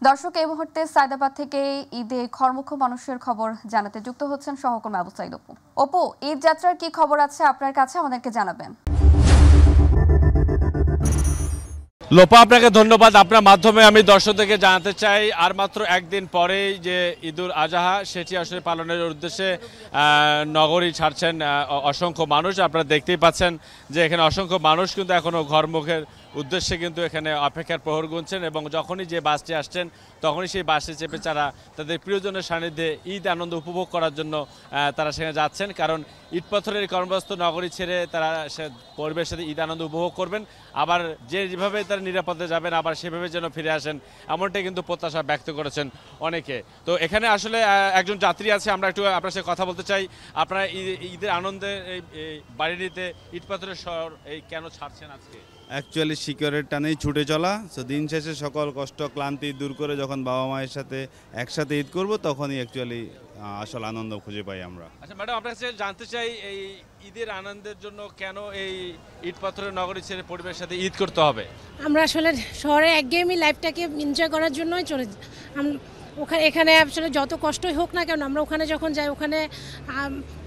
দর্শক এই মুহূর্তে সায়দাবাদ থেকে ঈদে খরমুখ মানুষের খবর জানাতে যুক্ত হচ্ছেন সহকর্মী আবু সাইদ অপু। অপু, ঈদ যাত্রার কি খবর আছে আপনার কাছে, আমাদেরকে জানাবেন। লোপা, আপনাকে ধন্যবাদ। আপনার মাধ্যমে আমি দর্শকদেরকে জানাতে চাই আর মাত্র একদিন পরেই যে ঈদুল আজহা সেটি আসলে পালনের উদ্দেশ্যে নগরী ছাড়ছেন অসংখ্য মানুষ। আপনারা দেখতেই পাচ্ছেন যে এখানে অসংখ্য মানুষ কিন্তু এখনও ঘরমুখের উদ্দেশ্যে কিন্তু এখানে অপেক্ষার প্রহর গুনছেন এবং যখনই যে বাসটি আসছেন তখনই সেই বাসে চেপে তারা তাদের প্রিয়জনের সান্নিধ্যে ঈদ আনন্দ উপভোগ করার জন্য তারা সেখানে যাচ্ছেন। কারণ ইট পাথরের কর্মব্যস্ত নগরী ছেড়ে তারা পরিবেশের সাথে ঈদ আনন্দ উপভোগ করবেন, আবার যেভাবে তারা নিরাপদে যাবেন আবার সেভাবে যেন ফিরে আসেন, এমনটাই কিন্তু প্রত্যাশা ব্যক্ত করেছেন অনেকে। তো এখানে আসলে একজন যাত্রী আছে, আমরা একটু আপনার সাথে কথা বলতে চাই। আপনারা ঈদের আনন্দে এই বাড়িটিতে ইট পাথরের শহর এই কেন ছাড়ছেন আজকে? অ্যাকচুয়ালি শিকড়ের টানেই ছুটে চলা, তো দিন শেষে সকল কষ্ট ক্লান্তি দূর করে যখন বাবা মায়ের সাথে একসাথে ঈদ করব তখনই অ্যাকচুয়ালি আসল আনন্দ খুঁজে পাই আমরা। আচ্ছা ম্যাডাম, আপনার কাছে জানতে চাই এই ঈদের আনন্দের জন্য কেন এই ইট পাথরের নগরী ছেড়ে পরিবারের সাথে ঈদ করতে হবে? আমরা আসলে শহরে একঘেয়েমি লাইফটাকে এনজয় করার জন্যই চলে এখানে আসলে যত কষ্টই হোক না কেন আমরা ওখানে যখন যাই ওখানে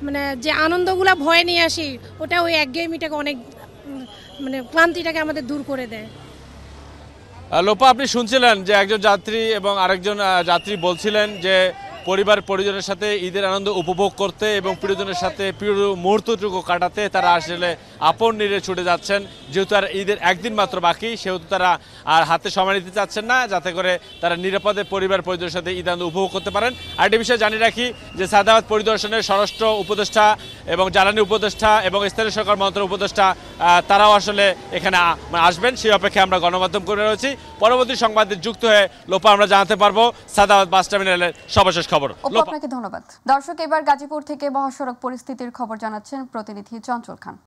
মানে যে আনন্দগুলো ভয়ে নিয়ে আসি ওটা ওই একঘেয়েমিটাকে অনেক মানে ক্লান্তিটাকে আমাদের দূর করে দেয়। লোপা, আপনি শুনছিলেন যে একজন যাত্রী এবং আরেকজন যাত্রী বলছিলেন যে পরিবার পরিজনের সাথে ঈদের আনন্দ উপভোগ করতে এবং প্রিয়জনের সাথে প্রিয় মুহূর্তটুকু কাটাতে তারা আসলে আপন নিরে ছুটে যাচ্ছেন। যেহেতু আর ঈদের একদিন মাত্র বাকি, সেহেতু তারা আর হাতে সময় নিতে চাচ্ছেন না, যাতে করে তারা নিরাপদে পরিবার পরিজনের সাথে ঈদ আনন্দ উপভোগ করতে পারেন। আরেকটি বিষয় জানিয়ে রাখি যে সায়দাবাদ পরিদর্শনের স্বরাষ্ট্র উপদেষ্টা এবং জ্বালানি উপদেষ্টা এবং স্থানীয় সরকার মন্ত্রণালয়ের উপদেষ্টা তারাও আসলে এখানে আসবেন, সেই অপেক্ষায় আমরা গণমাধ্যম করে রয়েছি। পরবর্তী সংবাদে যুক্ত হয়ে লোপা আমরা জানাতে পারবো সায়দাবাদ বাস টার্মিনালের সর্বশেষ খবর। আপনাকে ধন্যবাদ। দর্শক, এবার গাজীপুর থেকে মহাসড়ক পরিস্থিতির খবর জানাচ্ছেন প্রতিনিধি চঞ্চল খান।